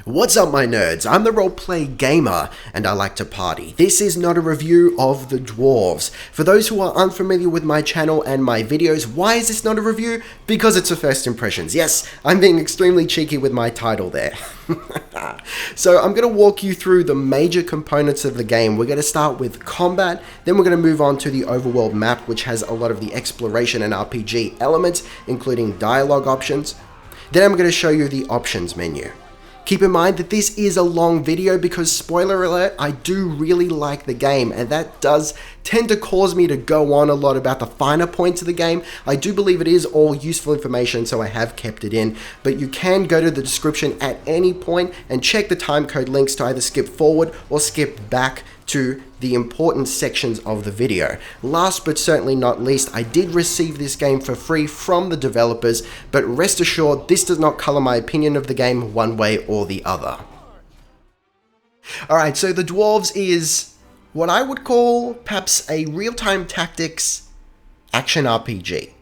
What's up my nerds, I'm the roleplay gamer and I like to party. This is not a review of the Dwarves. For those who are unfamiliar with my channel and my videos, why is this not a review? Because it's a first impressions. Yes, I'm being extremely cheeky with my title there. So I'm going to walk you through the major components of the game. We're going to start with combat, then we're going to move on to the Overworld Map, which has a lot of the exploration and RPG elements, including dialogue options. Then I'm going to show you the options menu. Keep in mind that this is a long video because, spoiler alert, I do really like the game, and that does tend to cause me to go on a lot about the finer points of the game. I do believe it is all useful information, so I have kept it in, but you can go to the description at any point and check the timecode links to either skip forward or skip back to the important sections of the video. Last but certainly not least, I did receive this game for free from the developers, but rest assured this does not color my opinion of the game one way or the other. Alright, so the Dwarves is what I would call perhaps a real-time tactics action RPG.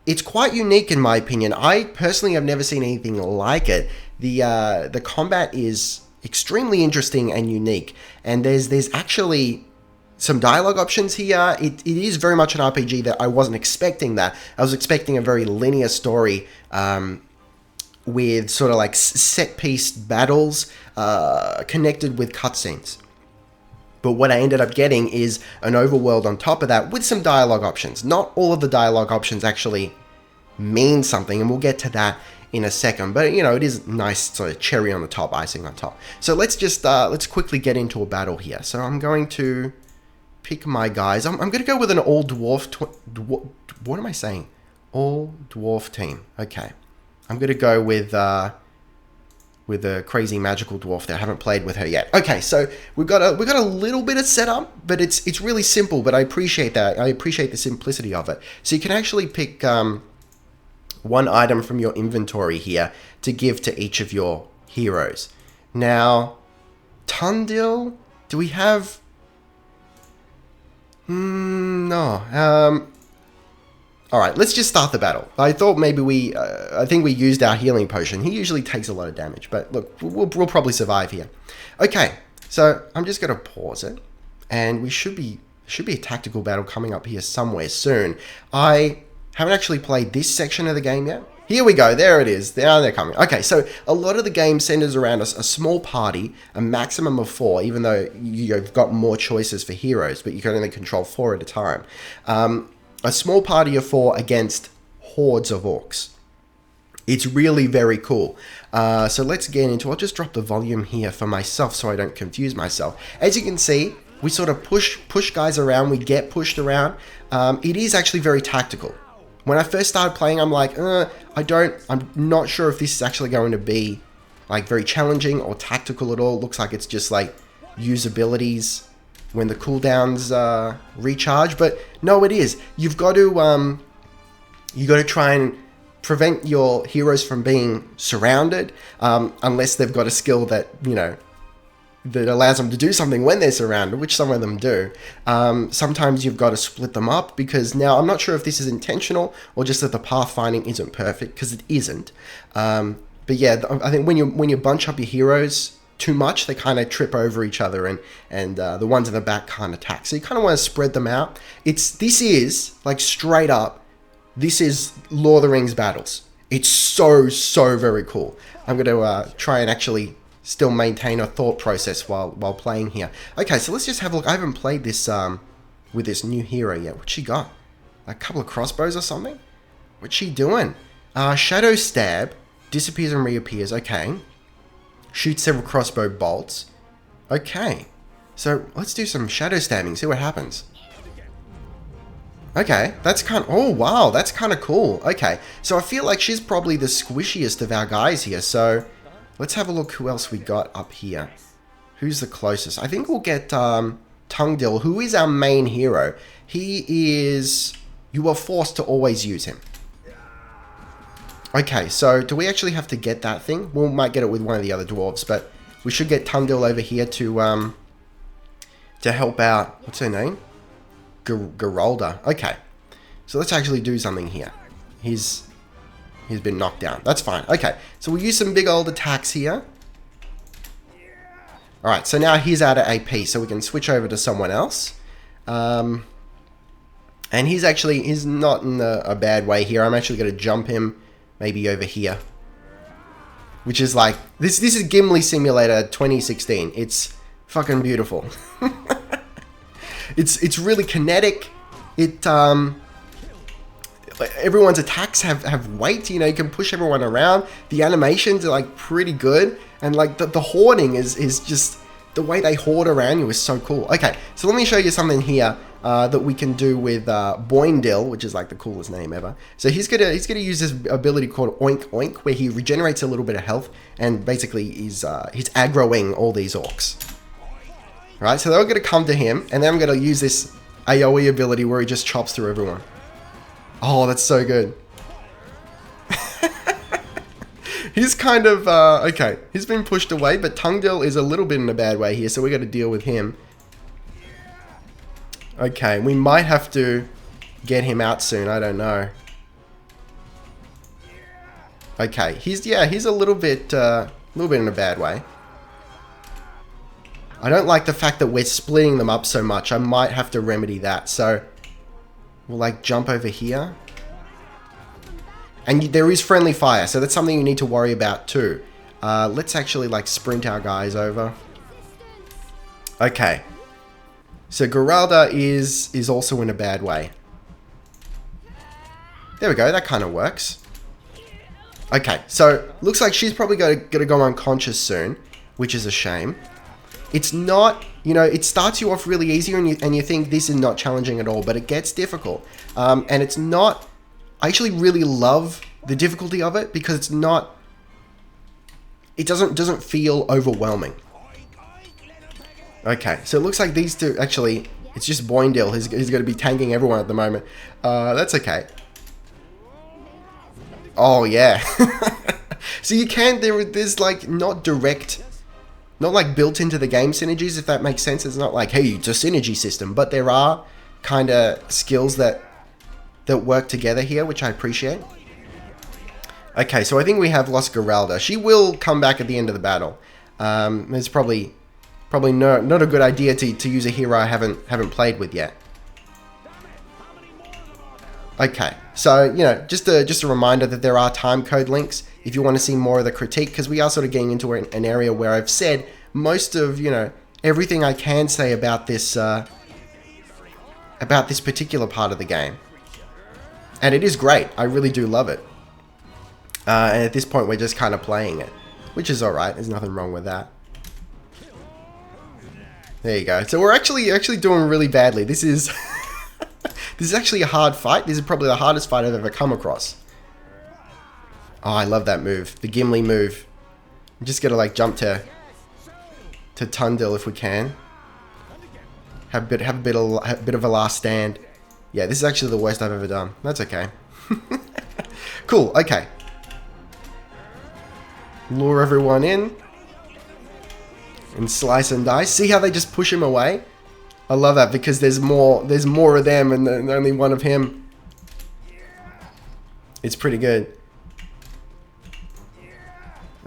It's quite unique in my opinion. I personally have never seen anything like it. The combat is extremely interesting and unique, and there's actually some dialogue options here. It is very much an RPG that I wasn't expecting that. I was expecting a very linear story with sort of like set-piece battles connected with cutscenes. But what I ended up getting is an overworld on top of that with some dialogue options. Not all of the dialogue options actually mean something, and we'll get to that in a second, but you know, it is nice sort of cherry on the top, icing on top. So let's just let's quickly get into a battle here. So I'm going to pick my guys. I'm going to go with an all dwarf. What am I saying? All dwarf team. Okay, I'm going to go with a crazy magical dwarf there. I haven't played with her yet. Okay, so we've got a little bit of setup, but it's really simple. But I appreciate that. I appreciate the simplicity of it. So you can actually pick one item from your inventory here to give to each of your heroes. Now, Tundil, do we have... no. Alright, let's just start the battle. I thought maybe I think we used our healing potion. He usually takes a lot of damage, but look, we'll probably survive here. Okay, so I'm just going to pause it, and we should be a tactical battle coming up here somewhere soon. I haven't actually played this section of the game yet. Here we go, there it is. Now they're coming. Okay, so a lot of the game centers around a small party, a maximum of 4, even though you've got more choices for heroes, but you can only control 4 at a time. A small party of 4 against hordes of orcs. It's really very cool. So let's get into it. I'll just drop the volume here for myself so I don't confuse myself. As you can see, we sort of push guys around, we get pushed around. It is actually very tactical. When I first started playing, I'm like, I'm not sure if this is actually going to be like very challenging or tactical at all. It looks like it's just like use abilities when the cooldowns recharge, but no, it is. You've got to try and prevent your heroes from being surrounded, unless they've got a skill that, you know, that allows them to do something when they're surrounded, which some of them do. Sometimes you've got to split them up, because now I'm not sure if this is intentional or just that the pathfinding isn't perfect, because it isn't. But yeah, I think when you bunch up your heroes too much, they kind of trip over each other, and the ones in the back can't attack. So you kind of want to spread them out. This is like straight up, this is Lord of the Rings battles. It's so very cool. I'm going to try and actually still maintain a thought process while playing here. Okay, so let's just have a look. I haven't played this with this new hero yet. What's she got? A couple of crossbows or something? What's she doing? Shadow stab. Disappears and reappears. Okay. Shoots several crossbow bolts. Okay. So let's do some shadow stabbing. See what happens. Okay, that's kind of... oh, wow. That's kind of cool. Okay. So I feel like she's probably the squishiest of our guys here. So let's have a look who else we got up here. Who's the closest? I think we'll get Tundil, who is our main hero. He is... you are forced to always use him. Okay, so do we actually have to get that thing? We might get it with one of the other dwarves, but we should get Tundil over here to help out. What's her name? Geralda. Okay, so let's actually do something here. He's been knocked down. That's fine. Okay, so we'll use some big old attacks here. All right, so now he's out of AP, so we can switch over to someone else. And he's not in a bad way here. I'm actually going to jump him maybe over here. Which is like, this is Gimli Simulator 2016. It's fucking beautiful. It's really kinetic. Everyone's attacks have weight, you know, you can push everyone around. The animations are like pretty good. And like the hoarding is just, the way they hoard around you is so cool. Okay, so let me show you something here that we can do with Bögnilim, which is like the coolest name ever. So he's gonna use this ability called Oink Oink, where he regenerates a little bit of health, and basically he's aggroing all these orcs. Right, so they're gonna come to him, and then I'm gonna use this AoE ability where he just chops through everyone. Oh, that's so good. He's kind of, okay, he's been pushed away, but Tungdil is a little bit in a bad way here, so we got to deal with him. Okay, we might have to get him out soon, I don't know. Okay, he's a little bit in a bad way. I don't like the fact that we're splitting them up so much. I might have to remedy that, so we'll like jump over here. And there is friendly fire, so that's something you need to worry about too. Let's actually like sprint our guys over. Okay. So Geralda is also in a bad way. There we go, that kind of works. Okay, so looks like she's probably going to go unconscious soon, which is a shame. It's not, you know, it starts you off really easy and you think this is not challenging at all, but it gets difficult. And it's not... I actually really love the difficulty of it because it's not... It doesn't feel overwhelming. Okay, so it looks like these two... Actually, it's just Bögnilim. He's going to be tanking everyone at the moment. That's okay. Oh, yeah. So you can... There's like not direct... Not like built into the game synergies, if that makes sense. It's not like, hey, it's a synergy system. But there are kind of skills that work together here, which I appreciate. Okay, so I think we have lost Geralda. She will come back at the end of the battle. It's probably not a good idea to use a hero I haven't played with yet. Okay, so you know, just a reminder that there are time code links if you want to see more of the critique, because we are sort of getting into an area where I've said most of, you know, everything I can say about this particular part of the game. And it is great. I really do love it. And at this point, we're just kind of playing it, which is alright. There's nothing wrong with that. There you go. So we're actually doing really badly. This is this is actually a hard fight. This is probably the hardest fight I've ever come across. Oh, I love that move. The Gimli move. I'm just gonna like jump to Tungdil if we can. Have a bit of a last stand. Yeah, this is actually the worst I've ever done. That's okay. Cool, okay. Lure everyone in. And slice and dice. See how they just push him away? I love that because there's more of them and only one of him. It's pretty good.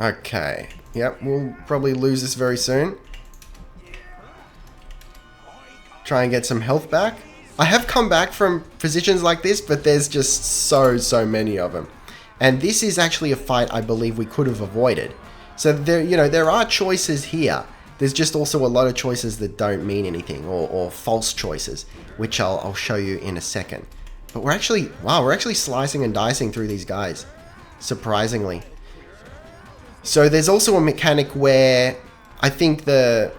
Okay. Yep, we'll probably lose this very soon. Try and get some health back. I have come back from positions like this, but there's just so many of them. And this is actually a fight I believe we could have avoided. So there are choices here. There's just also a lot of choices that don't mean anything, or false choices, which I'll show you in a second. But we're actually slicing and dicing through these guys, surprisingly. So there's also a mechanic where I think the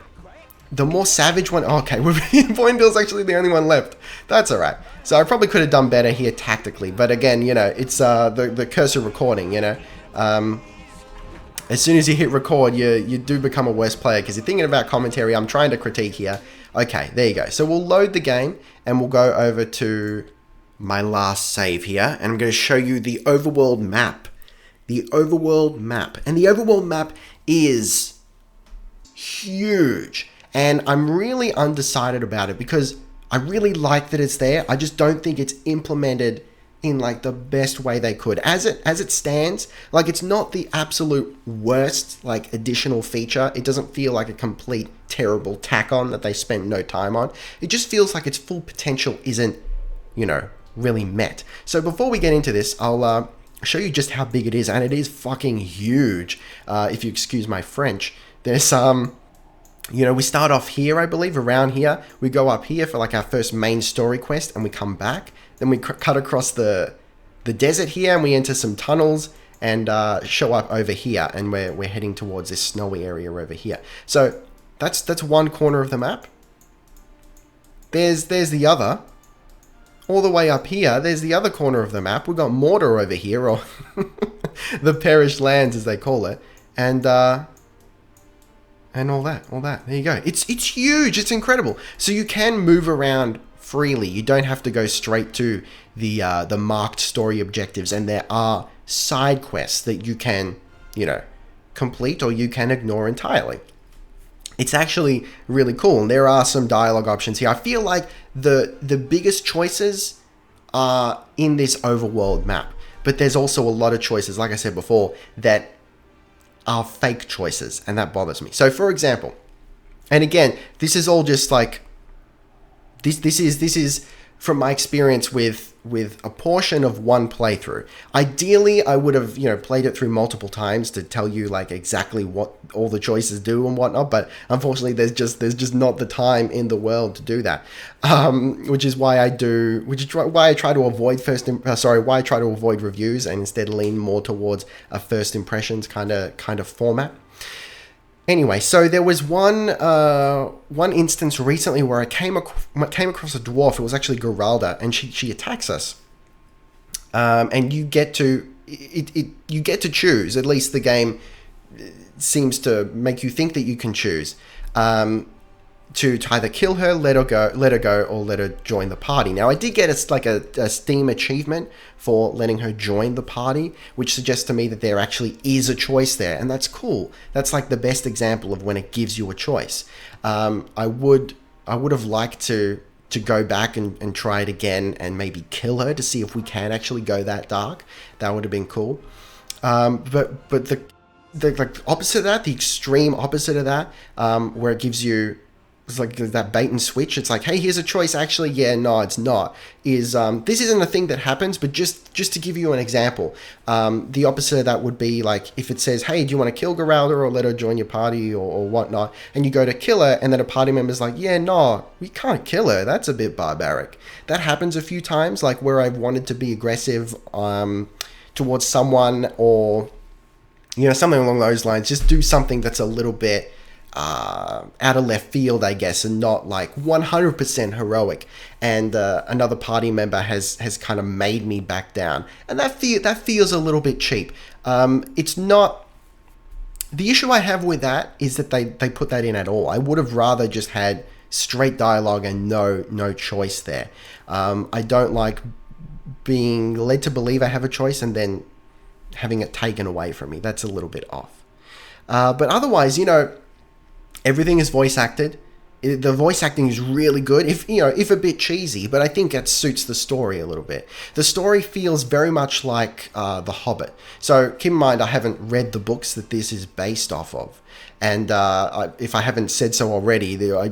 more savage one... Okay, Bögnil's actually the only one left. That's alright. So I probably could have done better here tactically. But again, you know, it's the curse of recording, you know. As soon as you hit record, you do become a worse player because you're thinking about commentary. I'm trying to critique here. Okay, there you go. So we'll load the game and we'll go over to my last save here. And I'm going to show you the Overworld Map. The Overworld Map. And the Overworld Map is huge. And I'm really undecided about it because I really like that it's there. I just don't think it's implemented in like the best way they could. As it stands, like it's not the absolute worst like additional feature. It doesn't feel like a complete terrible tack on that they spent no time on. It just feels like its full potential isn't, really met. So before we get into this, I'll show you just how big it is, and it is fucking huge. If you excuse my French, there's we start off here, I believe, around here. We go up here for like our first main story quest, and we come back. Then we cut across the desert here, and we enter some tunnels and show up over here, and we're heading towards this snowy area over here. So that's one corner of the map. There's the other. All the way up here, there's the other corner of the map. We've got Mortar over here, or the Perished Lands as they call it, and all that. There you go. It's huge. It's incredible. So you can move around freely. You don't have to go straight to the marked story objectives, and there are side quests that you can, complete, or you can ignore entirely. It's actually really cool, and there are some dialogue options here. I feel like the biggest choices are in this overworld map, but there's also a lot of choices, like I said before, that are fake choices, and that bothers me. So, for example, and again, this is all just like this is from my experience with a portion of one playthrough. Ideally, I would have played it through multiple times to tell you like exactly what all the choices do and whatnot. But unfortunately, there's just not the time in the world to do that. Which is why I try to avoid why I try to avoid reviews and instead lean more towards a first impressions kind of format. Anyway, so there was one instance recently where I came across a dwarf. It was actually Geralda, and she attacks us. And you get to choose. At least the game seems to make you think that you can choose to either kill her, let her go, or let her join the party. Now, I did get a Steam achievement for letting her join the party, which suggests to me that there actually is a choice there, and that's cool. That's like the best example of when it gives you a choice. I would have liked to go back and try it again and maybe kill her to see if we can actually go that dark. That would have been cool. But the like opposite of that, the extreme opposite of that, where it gives you, it's like that bait and switch. It's like, hey, here's a choice. Actually, yeah, no, it's not. This isn't a thing that happens, but just to give you an example, the opposite of that would be like if it says, hey, do you want to kill Geralda or let her join your party or whatnot? And you go to kill her, and then a party member's like, yeah, no, we can't kill her. That's a bit barbaric. That happens a few times, like where I've wanted to be aggressive towards someone, or something along those lines. Just do something that's a little bit out of left field, I guess, and not like 100% heroic. And another party member has kind of made me back down, and that feels a little bit cheap. It's not. The issue I have with that is that they put that in at all. I would have rather just had straight dialogue and no choice there. I don't like being led to believe I have a choice and then having it taken away from me. That's a little bit off. But otherwise, everything is voice acted. The voice acting is really good, if a bit cheesy, but I think it suits the story a little bit. The story feels very much like The Hobbit. So keep in mind, I haven't read the books that this is based off of. And if I haven't said so already, there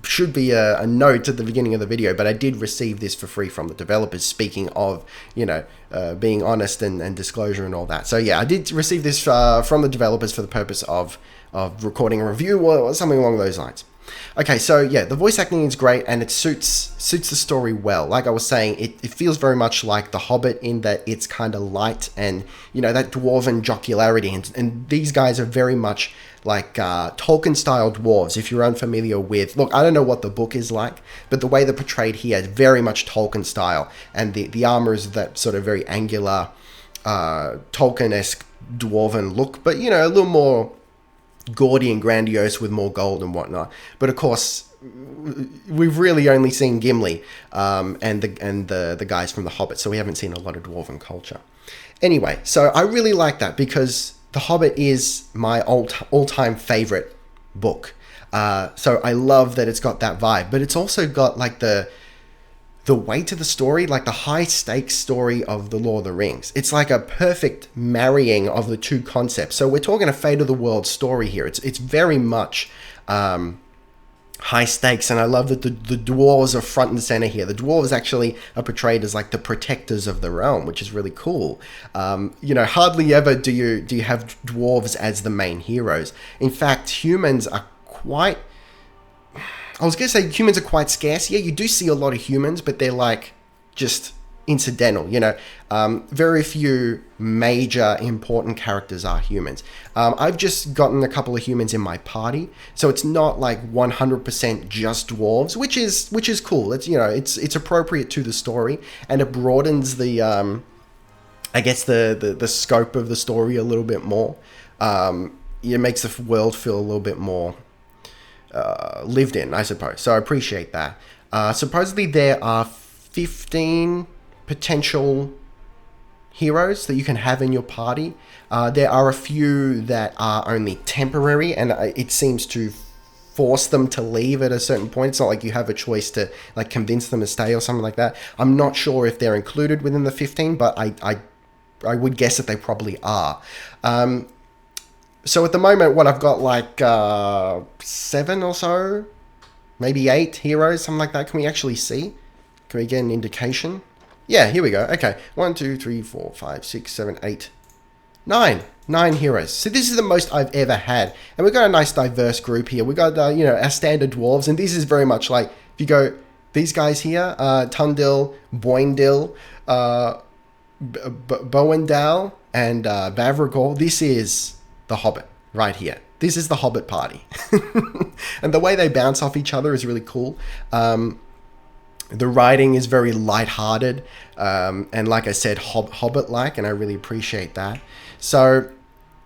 should be a note at the beginning of the video, but I did receive this for free from the developers, speaking of, being honest and disclosure and all that. So yeah, I did receive this from the developers for the purpose of recording a review or something along those lines. Okay, so yeah, the voice acting is great, and it suits the story well. Like I was saying, it feels very much like The Hobbit in that it's kind of light and, that dwarven jocularity. And these guys are very much like Tolkien-style dwarves, if you're unfamiliar with... Look, I don't know what the book is like, but the way they're portrayed here is very much Tolkien-style. And the armor is that sort of very angular, Tolkien-esque dwarven look, but, a little more gaudy and grandiose with more gold and whatnot. But of course, we've really only seen Gimli and the guys from The Hobbit, so we haven't seen a lot of dwarven culture. Anyway, so I really like that because The Hobbit is my all-time favorite book. So I love that it's got that vibe, but it's also got like the the weight of the story, like the high stakes story of the Lord of the Rings. It's like a perfect marrying of the two concepts. So we're talking a fate of the world story here. It's very much high stakes, and I love that the dwarves are front and center here. The dwarves actually are portrayed as like the protectors of the realm, which is really cool. Hardly ever do you have dwarves as the main heroes. In fact, humans are quite... I was going to say humans are quite scarce. Yeah, you do see a lot of humans, but they're like just incidental, very few major important characters are humans. I've just gotten a couple of humans in my party, so it's not like 100% just dwarves, which is cool. It's it's appropriate to the story, and it broadens the I guess the scope of the story a little bit more. It makes the world feel a little bit more lived in, I suppose. So I appreciate that. Supposedly there are 15 potential heroes that you can have in your party. There are a few that are only temporary, and it seems to force them to leave at a certain point. It's not like you have a choice to like convince them to stay or something like that. I'm not sure if they're included within the 15, but I would guess that they probably are. So at the moment, I've got like 7 or so, maybe 8 heroes, something like that. Can we actually see? Can we get an indication? Yeah, here we go. Okay, 1, 2, 3, 4, 5, 6, 7, 8, 9. 9 heroes. So this is the most I've ever had, and we've got a nice diverse group here. We got our standard dwarves, and this is very much like if you go these guys here, Tundil, Boindil, Boendal, and Bavragor. This is the Hobbit right here. This is the Hobbit party. And the way they bounce off each other is really cool. The writing is very lighthearted, and like I said, Hobbit-like, and I really appreciate that. So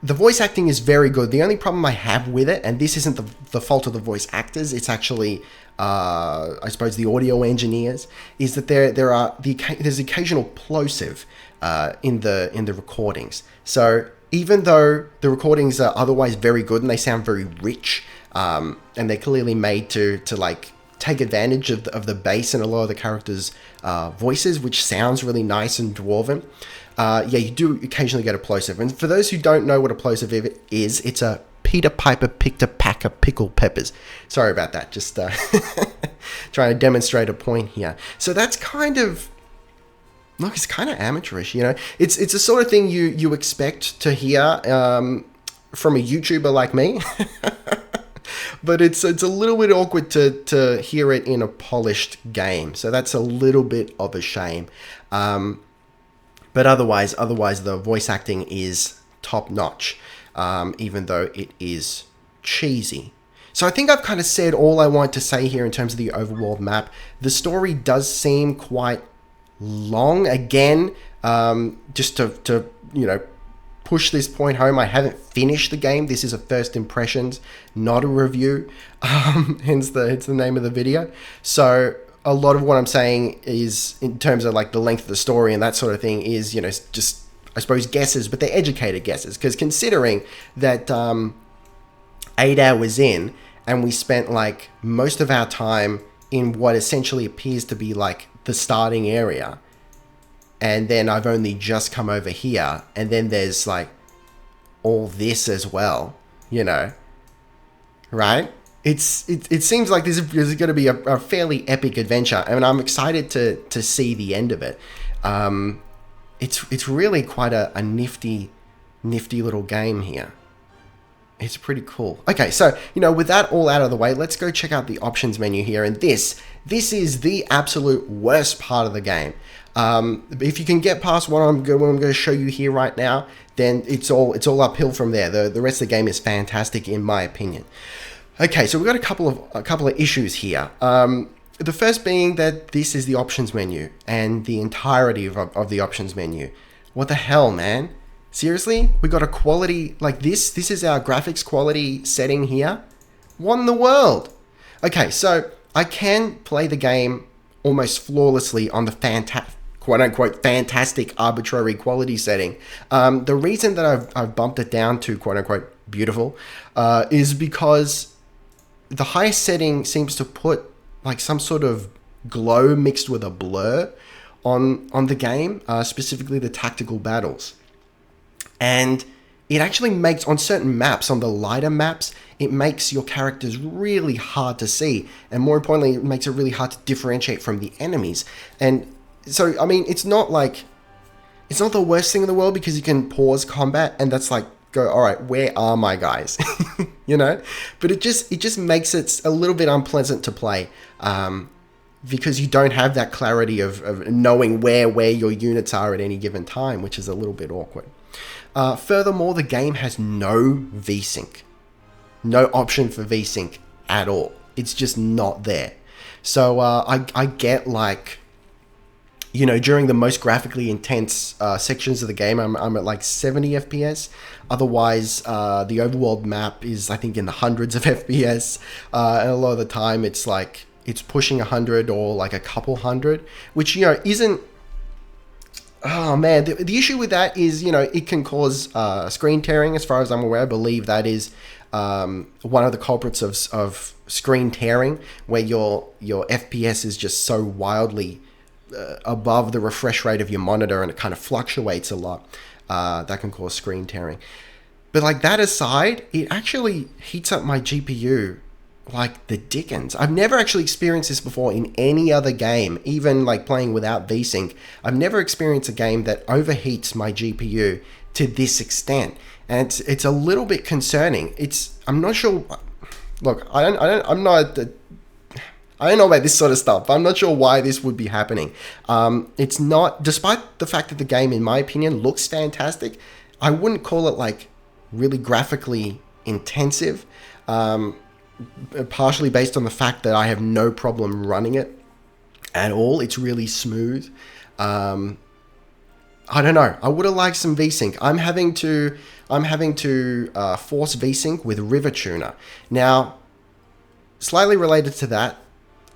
the voice acting is very good. The only problem I have with it, and this isn't the fault of the voice actors, it's actually, I suppose, the audio engineers, is that there's occasional plosive in the recordings. So even though the recordings are otherwise very good and they sound very rich, and they're clearly made to like take advantage of the bass in a lot of the characters' voices, which sounds really nice and dwarven. You do occasionally get a plosive. And for those who don't know what a plosive is, it's a Peter Piper picked a pack of pickled peppers. Sorry about that. Just trying to demonstrate a point here. So that's kind of... Look, it's kind of amateurish, It's the sort of thing you expect to hear from a YouTuber like me. But it's a little bit awkward to hear it in a polished game. So that's a little bit of a shame. But otherwise the voice acting is top notch, even though it is cheesy. So I think I've kind of said all I want to say here in terms of the Overworld map. The story does seem quite long. Again, just to push this point home, I haven't finished the game. This is a first impressions, not a review. Hence the name of the video. So a lot of what I'm saying is, in terms of like the length of the story and that sort of thing, is just, I suppose, guesses, but they're educated guesses, because considering that 8 hours in, and we spent like most of our time in what essentially appears to be like the starting area, and then I've only just come over here, and then there's like all this as well, right? It seems like this is going to be a fairly epic adventure, and I'm excited to see the end of it. It's really quite a nifty little game here. It's pretty cool. Okay, so, with that all out of the way, let's go check out the options menu here. And this is the absolute worst part of the game. If you can get past what I'm going to show you here right now, then it's all uphill from there. The rest of the game is fantastic, in my opinion. Okay, so we've got a couple of issues here. The first being that this is the options menu, and the entirety of the options menu. What the hell, man? Seriously? We got a quality like this? This is our graphics quality setting here? What in the world? Okay, so I can play the game almost flawlessly on the quote-unquote fantastic arbitrary quality setting. The reason that I've bumped it down to quote-unquote beautiful is because the highest setting seems to put like some sort of glow mixed with a blur on the game, specifically the tactical battles. And it actually makes, on certain maps, on the lighter maps, it makes your characters really hard to see. And more importantly, it makes it really hard to differentiate from the enemies. And so, I mean, it's not the worst thing in the world, because you can pause combat and that's like, go, all right, where are my guys? You know? But it just makes it a little bit unpleasant to play. Because you don't have that clarity of knowing where your units are at any given time, which is a little bit awkward. Furthermore, the game has no VSync. No option for VSync at all. It's just not there. So I get, like, you know, during the most graphically intense sections of the game, I'm at like 70 FPS. Otherwise, the Overworld Map is, I think, in the hundreds of FPS. And a lot of the time it's like, it's pushing 100 or like a couple hundred, which, you know, isn't... Oh man, the issue with that is, you know, it can cause screen tearing. As far as I'm aware, I believe that is one of the culprits of screen tearing, where your FPS is just so wildly above the refresh rate of your monitor, and it kind of fluctuates a lot. That can cause screen tearing. But like, that aside, it actually heats up my GPU like the dickens. I've never actually experienced this before in any other game, even like playing without VSync. I've never experienced a game that overheats my GPU to this extent, and it's a little bit concerning. I'm not sure. Look, I don't know about this sort of stuff. I'm not sure why this would be happening. It's not, despite the fact that the game, in my opinion, looks fantastic, I wouldn't call it like really graphically intensive. Partially based on the fact that I have no problem running it at all. It's really smooth. I don't know. I would have liked some VSync. I'm having to force VSync with River Tuner. Now, slightly related to that,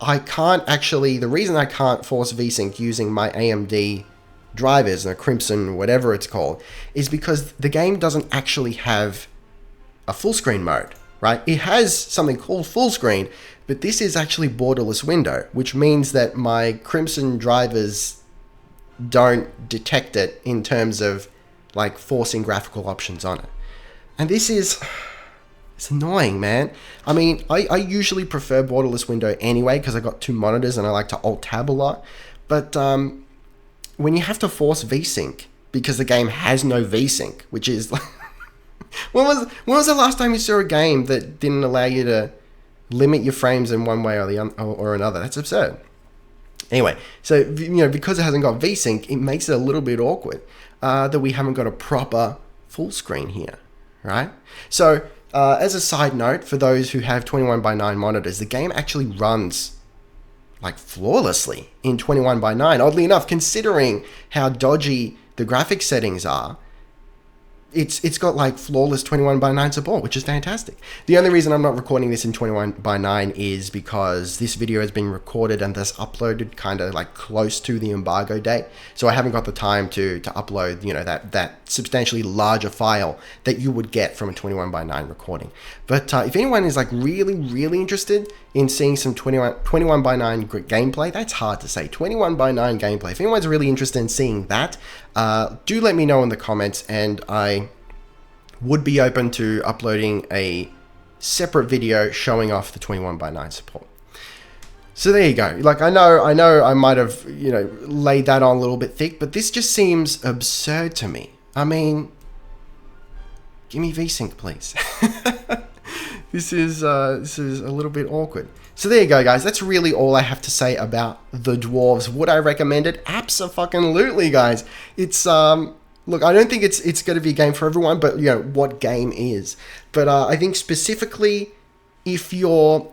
the reason I can't force VSync using my AMD drivers, and a Crimson, whatever it's called, is because the game doesn't actually have a full screen mode. Right? It has something called full screen, but this is actually borderless window, which means that my Crimson drivers don't detect it in terms of like forcing graphical options on it. And it's annoying, man. I mean, I usually prefer borderless window anyway, because I got two monitors and I like to alt tab a lot. But when you have to force VSync because the game has no VSync, which is like... When was the last time you saw a game that didn't allow you to limit your frames in one way or another? That's absurd. Anyway, so, you know, because it hasn't got VSync, it makes it a little bit awkward that we haven't got a proper full screen here, right? So, as a side note, for those who have 21:9 monitors, the game actually runs like flawlessly in 21:9. Oddly enough, considering how dodgy the graphics settings are, it's got like flawless 21:9 support, which is fantastic. The only reason I'm not recording this in 21:9 is because this video has been recorded and thus uploaded kind of like close to the embargo date. So I haven't got the time to upload, you know, that substantially larger file that you would get from a 21:9 recording. But if anyone is like really, really interested in seeing some 21:9 gameplay, that's hard to say, 21:9 gameplay. If anyone's really interested in seeing that, do let me know in the comments, and I would be open to uploading a separate video showing off the 21:9 support. So there you go. Like, I know I might have, you know, laid that on a little bit thick, but this just seems absurd to me. I mean, give me VSync, please. This is a little bit awkward. So there you go, guys. That's really all I have to say about the Dwarves. Would I recommend it? Abso-fucking-lutely, guys. It's look, I don't think it's going to be a game for everyone, but you know what game is. But I think specifically, if you're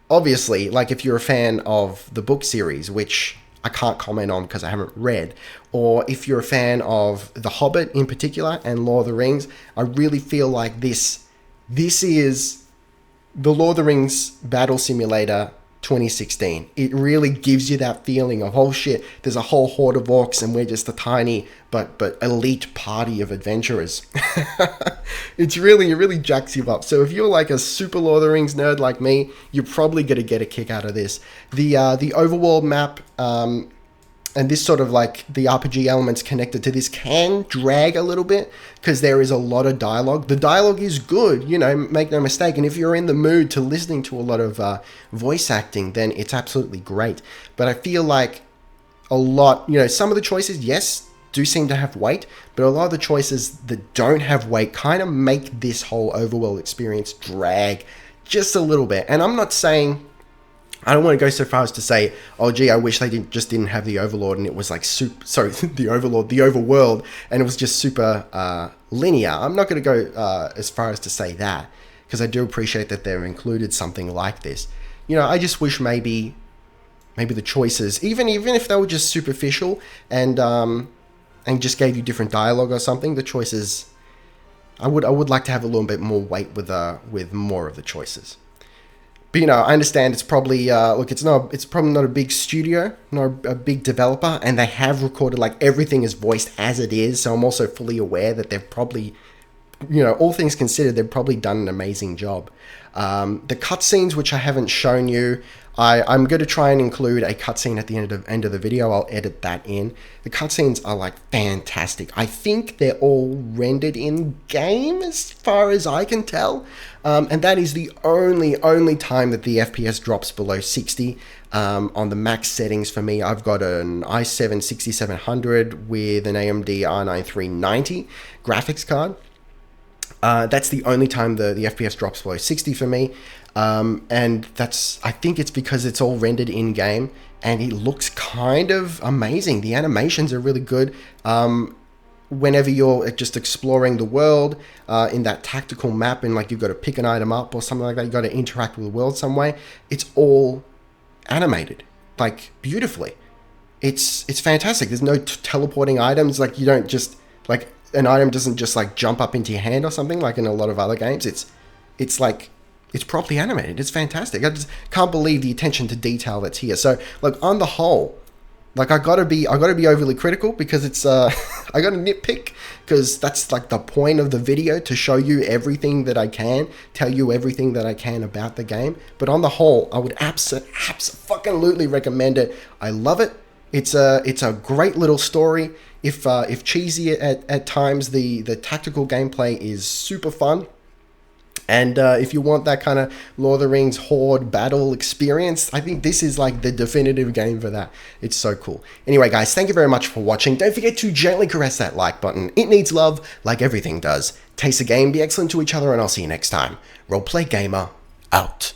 obviously like if you're a fan of the book series, which I can't comment on because I haven't read, or if you're a fan of The Hobbit in particular and Lord of the Rings, I really feel like this is the Lord of the Rings battle simulator 2016. It really gives you that feeling of, oh shit, there's a whole horde of orcs and we're just a tiny but elite party of adventurers. It really jacks you up. So if you're like a super Lord of the Rings nerd like me, you're probably going to get a kick out of this. The Overworld map, and this sort of like the RPG elements connected to this can drag a little bit because there is a lot of dialogue. The dialogue is good, you know, make no mistake. And if you're in the mood to listening to a lot of voice acting, then it's absolutely great. But I feel like a lot, you know, some of the choices, yes, do seem to have weight, but a lot of the choices that don't have weight kind of make this whole Overworld experience drag just a little bit. And I'm not saying, I don't want to go so far as to say, oh gee, I wish they didn't have the Overlord and it was like the Overworld, and it was just super linear. I'm not going to go as far as to say that, because I do appreciate that they've included something like this. You know, I just wish maybe the choices, even if they were just superficial and just gave you different dialogue or something, the choices, I would like to have a little bit more weight with more of the choices. But, you know, I understand it's probably, look, it's probably not a big studio, not a big developer, and they have recorded, like, everything is voiced as it is, so I'm also fully aware that they've probably, you know, all things considered, they've probably done an amazing job. The cutscenes, which I haven't shown you, I'm going to try and include a cutscene at the end of the video. I'll edit that in. The cutscenes are like fantastic. I think they're all rendered in game as far as I can tell. And that is the only time that the FPS drops below 60. On the max settings for me, I've got an i7 6700 with an AMD R9 390 graphics card. That's the only time the FPS drops below 60 for me. And that's, I think it's because it's all rendered in game and it looks kind of amazing. The animations are really good. Whenever you're just exploring the world in that tactical map and like you've got to pick an item up or something like that, you've got to interact with the world some way, it's all animated, like beautifully. It's fantastic. There's no teleporting items. Like you don't just, like an item doesn't just like jump up into your hand or something like in a lot of other games. It's like, it's properly animated. It's fantastic. I just can't believe the attention to detail that's here. So, like on the whole, like I gotta be overly critical because it's I gotta nitpick because that's like the point of the video, to show you everything that I can, tell you everything that I can about the game. But on the whole, I would absolutely recommend it. I love it. It's a great little story. If cheesy at times, the tactical gameplay is super fun. And if you want that kind of Lord of the Rings horde battle experience, I think this is like the definitive game for that. It's so cool. Anyway, guys, thank you very much for watching. Don't forget to gently caress that like button. It needs love, like everything does. Taste the game, be excellent to each other, and I'll see you next time. Roleplay Gamer, out.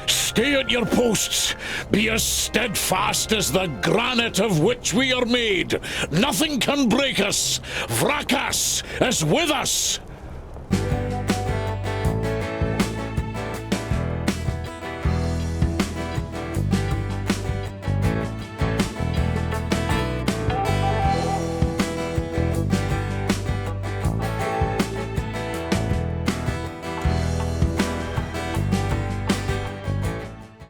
Stay at your posts. Be as steadfast as the granite of which we are made. Nothing can break us. Vrakas is with us.